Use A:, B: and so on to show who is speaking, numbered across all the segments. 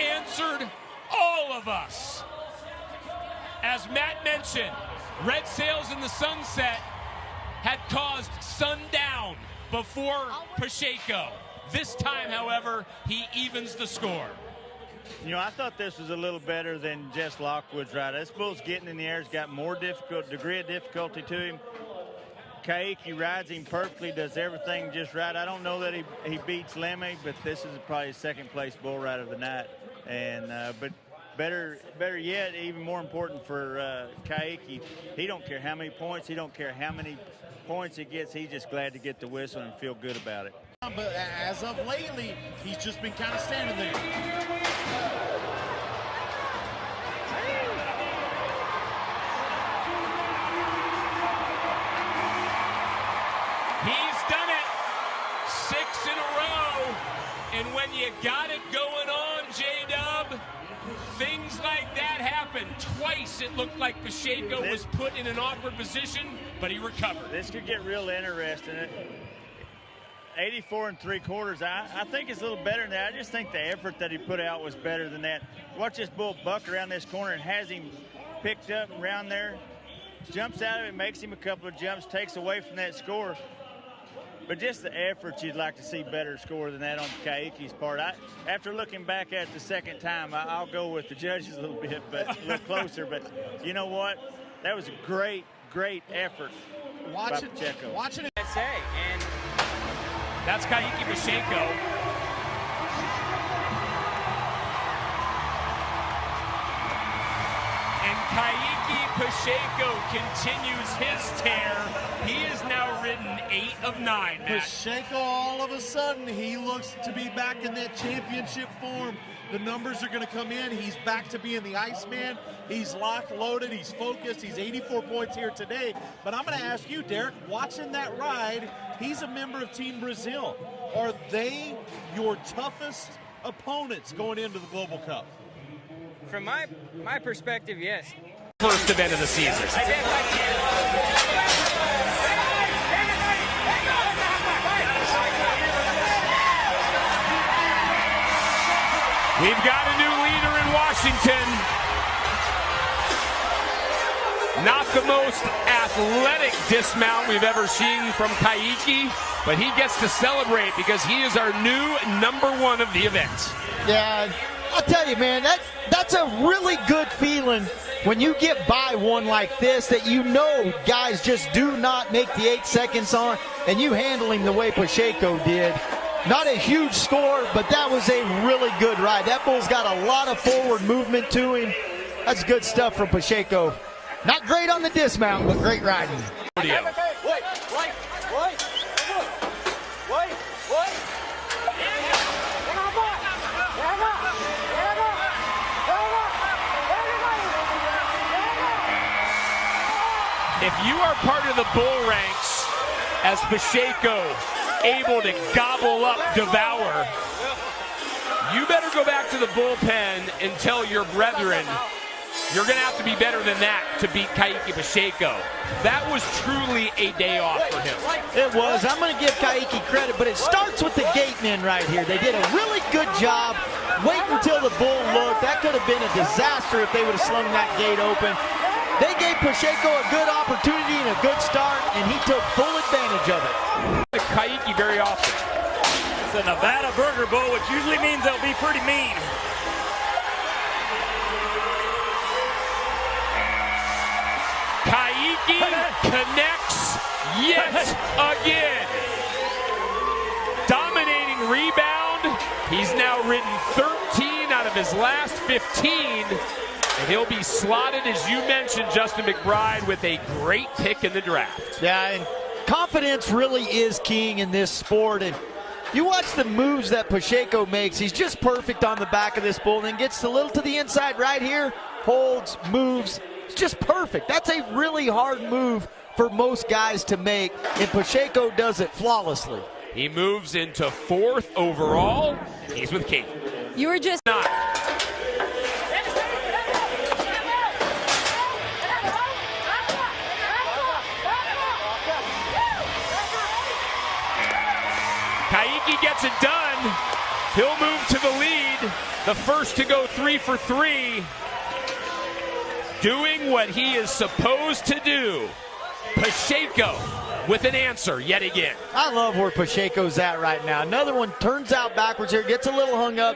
A: answered all of us. As Matt mentioned, red sails in the sunset had caused sundown before Pacheco. This time, however, he evens the score.
B: You know, I thought this was a little better than Jess Lockwood's ride. This bull's getting in the air. He's got more degree of difficulty to him. Kaique rides him perfectly, does everything just right. I don't know that he beats Lemmy, but this is probably his second place bull rider of the night. And but better yet, even more important for Kaique, he don't care how many points, he don't care how many points he gets. He's just glad to get the whistle and feel good about it.
C: But as of lately, he's just been kind of standing there.
A: He's done it 6 in a row. And when you got it going on, J-Dub, things like that happen. Twice it looked like Pacheco was put in an awkward position, but he recovered.
B: This could get real interesting. 84 3/4. I think it's a little better than that. I just think the effort that he put out was better than that. Watch this bull buck around this corner and has him picked up around there. Jumps out of it, makes him a couple of jumps, takes away from that score. But just the effort, you'd like to see better score than that on Kaique's part. After looking back at it the second time, I'll go with the judges a little bit, but a little closer. But you know what? That was a great effort by Pacheco.
C: Watching it.
D: And
A: that's Kaique Pacheco. And Kaique Pacheco continues his tear. He is now ridden 8 of 9, Matt.
C: Pacheco, all of a sudden, he looks to be back in that championship form. The numbers are going to come in. He's back to being the Iceman. He's locked, loaded, he's focused. He's 84 points here today. But I'm going to ask you, Derek, watching that ride, he's a member of Team Brazil. Are they your toughest opponents going into the Global Cup?
D: from my perspective, yes.
A: First event of the season. We've got a new leader in Washington. Not the most athletic dismount we've ever seen from Kaique, but he gets to celebrate because he is our new #1 of the event.
E: Yeah, I'll tell you, man, that's a really good feeling when you get by one like this, that you know guys just do not make the 8 seconds on, and you handle him the way Pacheco did. Not a huge score, but that was a really good ride. That bull's got a lot of forward movement to him. That's good stuff from Pacheco. Not great on the dismount, but great riding.
A: Rodeio. If you are part of the bull ranks as Pacheco able to gobble up, devour, you better go back to the bullpen and tell your brethren you're going to have to be better than that to beat Kaique Pacheco. That was truly a day off for him.
E: It was. I'm going to give Kaique credit, but it starts with the gate men right here. They did a really good job. Wait until the bull looked. That could have been a disaster if they would have slung that gate open. They gave Pacheco a good opportunity and a good start, and he took full advantage of it.
A: Kaique very often.
F: It's a Nevada Burger Bowl, which usually means they'll be pretty mean.
A: Kaique connects yet again. Dominating rebound. He's now ridden 13 out of his last 15. And he'll be slotted, as you mentioned, Justin McBride, with a great pick in the draft.
E: Yeah, and confidence really is king in this sport. And you watch the moves that Pacheco makes. He's just perfect on the back of this bull, and then gets a little to the inside right here, holds, moves. It's just perfect. That's a really hard move for most guys to make, and Pacheco does it flawlessly.
A: He moves into 4th overall. He's with Kate.
G: You were just
A: not. Kaique gets it done. He'll move to the lead. the first to go 3 for 3, doing what he is supposed to do. Pacheco with an answer yet again.
E: I love where Pacheco's at right now. Another one turns out backwards here, gets a little hung up.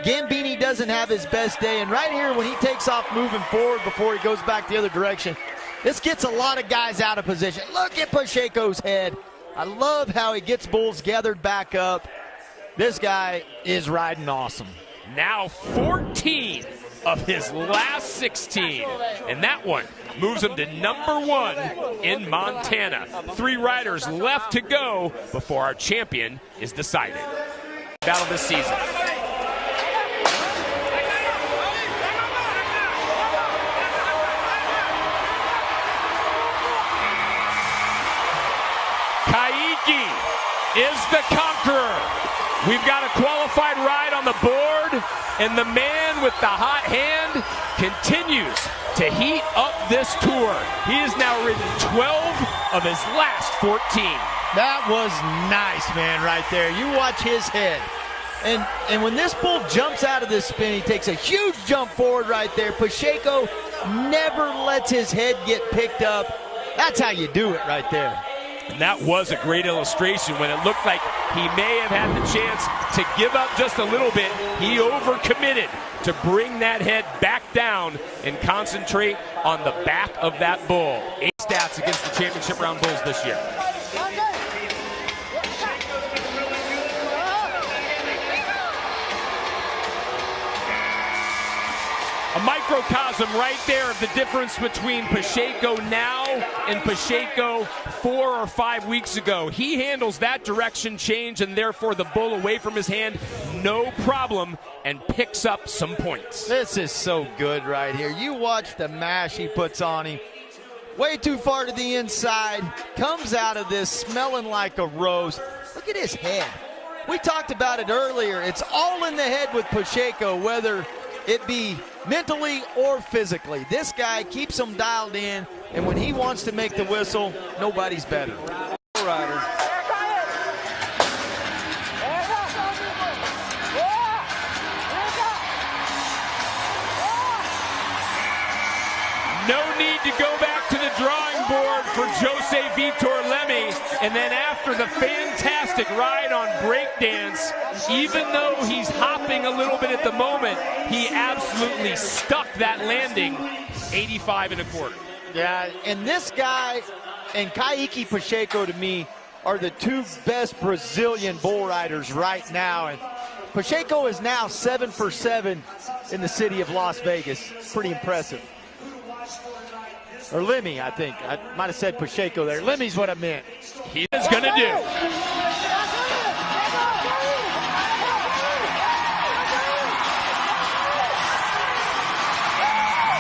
E: Gambini doesn't have his best day, and right here when he takes off moving forward before he goes back the other direction, this gets a lot of guys out of position. Look at Pacheco's head. I love how he gets bulls gathered back up. This guy is riding awesome.
A: Now 14 of his last 16, and that one moves him to #1 in Montana. 3 riders left to go before our champion is decided. Battle this season. Kaique is the conqueror. We've got a qualified ride on the board, and the man with the hot hand continues to heat up this tour. He has now ridden 12 of his last 14.
E: That was nice, man, right there. You watch his head. And when this bull jumps out of this spin, he takes a huge jump forward right there. Pacheco never lets his head get picked up. That's how you do it right there.
A: And that was a great illustration. When it looked like he may have had the chance to give up just a little bit, he overcommitted to bring that head back down and concentrate on the back of that bull. 8 stats against the championship round bulls this year. A microcosm right there of the difference between Pacheco now and Pacheco 4 or 5 weeks ago. He handles that direction change and therefore the bull away from his hand, no problem, and picks up some points.
E: This is so good right here. You watch the mash he puts on him. Way too far to the inside. Comes out of this smelling like a rose. Look at his head. We talked about it earlier. It's all in the head with Pacheco, whether it be mentally or physically. This guy keeps them dialed in, and when he wants to make the whistle, nobody's better. Rider.
A: No need to go back to the drawing board for Jose Vitor Lemy. And then after the fantastic ride on breakdance, even though he's hopping a little bit at the moment, he absolutely stuck that landing 85 1/4.
E: Yeah, and this guy and Kaique Pacheco to me are the 2 best Brazilian bull riders right now. And Pacheco is now 7 for 7 in the city of Las Vegas. Pretty impressive. Or Lemmy, I think. I might have said Pacheco there. Lemmy's what I meant.
A: He is going to do.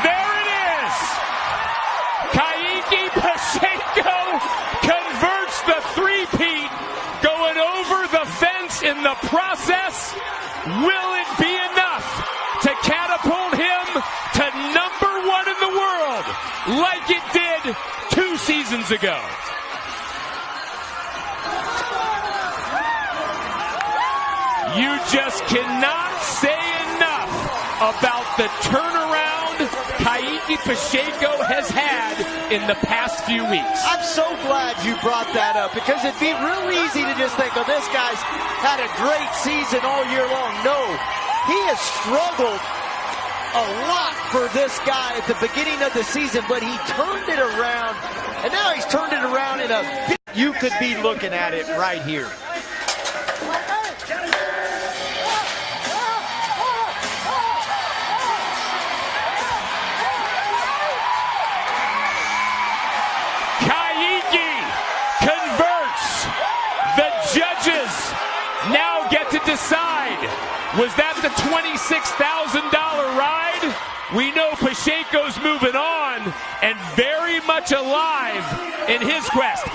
A: There it is. Kaique Pacheco converts the three-peat, going over the fence in the process. Will it be enough to catapult him to #1 in the world like it did 2 seasons ago? You just cannot say enough about the turnaround Kaique Pacheco has had in the past few weeks.
E: I'm so glad you brought that up, because it'd be real easy to just think, oh, this guy's had a great season all year long. No, he has struggled a lot for this guy at the beginning of the season, but he turned it around, and now he's turned it around in a bit. You could be looking at it right here.
A: Decide, was that the $26,000 ride? We know Pacheco's moving on and very much alive in his quest.